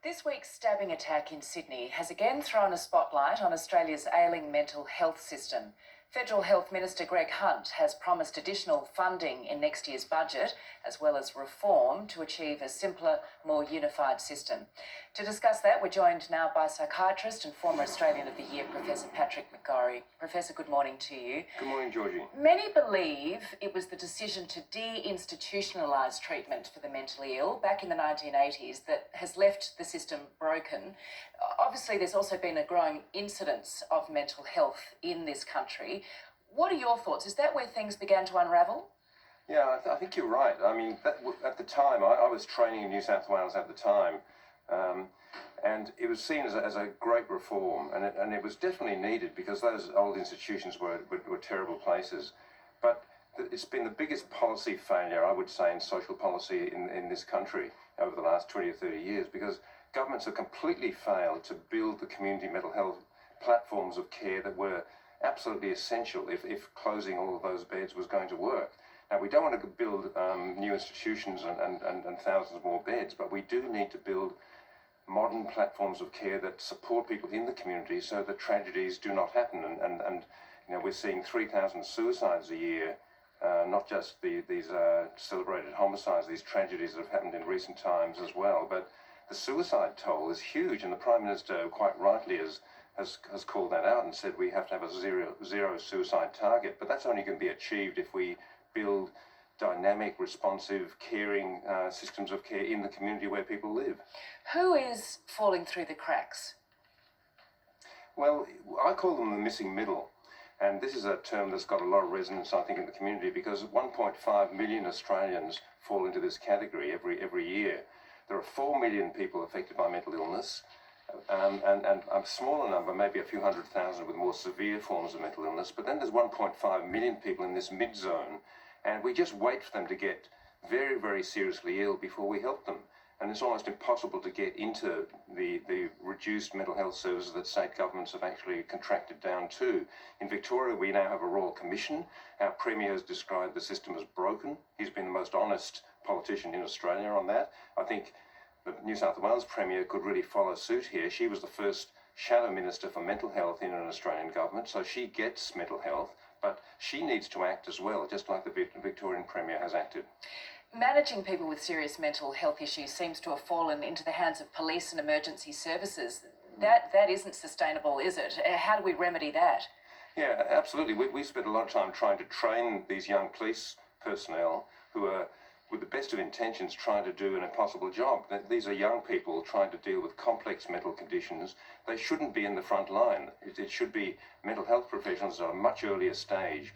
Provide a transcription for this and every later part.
This week's stabbing attack in Sydney has again thrown a spotlight on Australia's ailing mental health system. Federal Health Minister Greg Hunt has promised additional funding in next year's budget, as well as reform to achieve a simpler, more unified system. To discuss that, we're joined now by psychiatrist and former Australian of the Year, Professor Patrick McGorry. Professor, good morning to you. Good morning, Georgie. Many believe it was the decision to de-institutionalise treatment for the mentally ill back in the 1980s that has left the system broken. Obviously, there's also been a growing incidence of mental health in this country. What are your thoughts? Is that where things began to unravel? Yeah, I think you're right. I mean, at the time, I was training in New South Wales at the time, and it was seen as a great reform, and it was definitely needed because those old institutions were terrible places. But it's been the biggest policy failure, I would say, in social policy in this country over the last 20 or 30 years, because governments have completely failed to build the community mental health platforms of care that were absolutely essential if closing all of those beds was going to work. Now, we don't want to build new institutions and thousands more beds, but we do need to build modern platforms of care that support people in the community so that tragedies do not happen. And you know, we're seeing 3,000 suicides a year, not just these celebrated homicides, these tragedies that have happened in recent times as well, but the suicide toll is huge, and the Prime Minister quite rightly has called that out and said we have to have a zero suicide target, but that's only going to be achieved if we build dynamic, responsive, caring systems of care in the community where people live. Who is falling through the cracks? Well, I call them the missing middle, and this is a term that's got a lot of resonance, I think, in the community, because 1.5 million Australians fall into this category every year. There are 4 million people affected by mental illness, and a smaller number, maybe a few 100,000 with more severe forms of mental illness, but then there's 1.5 million people in this mid-zone, and we just wait for them to get very, very seriously ill before we help them. And it's almost impossible to get into the reduced mental health services that state governments have actually contracted down to. In Victoria, we now have a Royal Commission. Our Premier has described the system as broken. He's been the most honest politician in Australia on that. I think the New South Wales Premier could really follow suit here. She was the first shadow minister for mental health in an Australian government, so she gets mental health, but she needs to act as well, just like the Victorian Premier has acted. Managing people with serious mental health issues seems to have fallen into the hands of police and emergency services. That isn't sustainable, is it? How do we remedy that? Yeah, absolutely. We spent a lot of time trying to train these young police personnel who are, with the best of intentions, trying to do an impossible job. These are young people trying to deal with complex mental conditions. They shouldn't be in the front line. It should be mental health professionals at a much earlier stage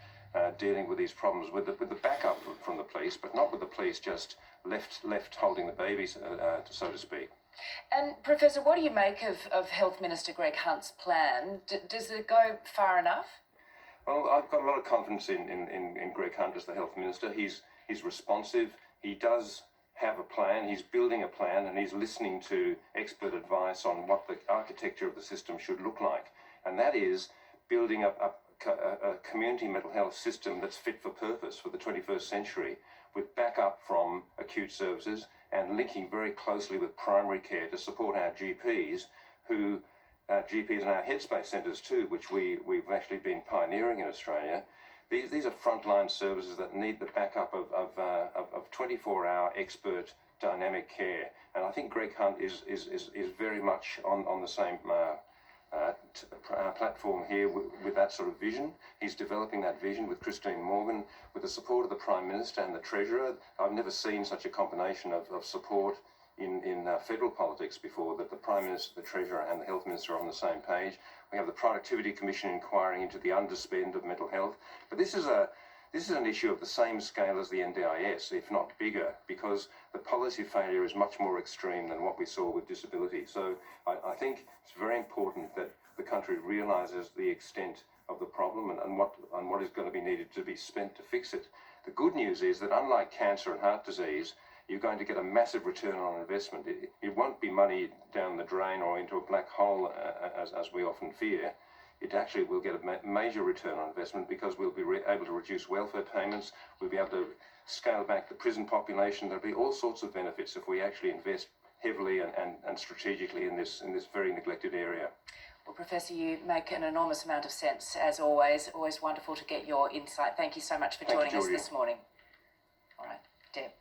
dealing with these problems with the backup from the police, but not with the police just left holding the baby, so to speak. And Professor, what do you make of Health Minister Greg Hunt's plan? Does it go far enough? Well, I've got a lot of confidence in Greg Hunt as the Health Minister. He's responsive. He does have a plan. He's building a plan, and he's listening to expert advice on what the architecture of the system should look like. And that is building a community mental health system that's fit for purpose for the 21st century, with backup from acute services and linking very closely with primary care to support our GPs, GPs and our headspace centres too, which we've actually been pioneering in Australia. These are frontline services that need the backup of 24-hour expert dynamic care, and I think Greg Hunt is very much on the same platform here with that sort of vision. He's developing that vision with Christine Morgan, with the support of the Prime Minister and the Treasurer. I've never seen such a combination of support in federal politics before, that the Prime Minister, the Treasurer and the Health Minister are on the same page. We have the Productivity Commission inquiring into the underspend of mental health. But this is an issue of the same scale as the NDIS, if not bigger, because the policy failure is much more extreme than what we saw with disability. So I think it's very important that the country realises the extent of the problem and what is going to be needed to be spent to fix it. The good news is that unlike cancer and heart disease, you're going to get a massive return on investment. It won't be money down the drain or into a black hole, as we often fear. It actually will get a major return on investment, because we'll be able to reduce welfare payments, we'll be able to scale back the prison population. There'll be all sorts of benefits if we actually invest heavily and strategically in this very neglected area. Well, Professor, you make an enormous amount of sense, as always. Always wonderful to get your insight. Thank you so much for joining us this morning. All right, Deb.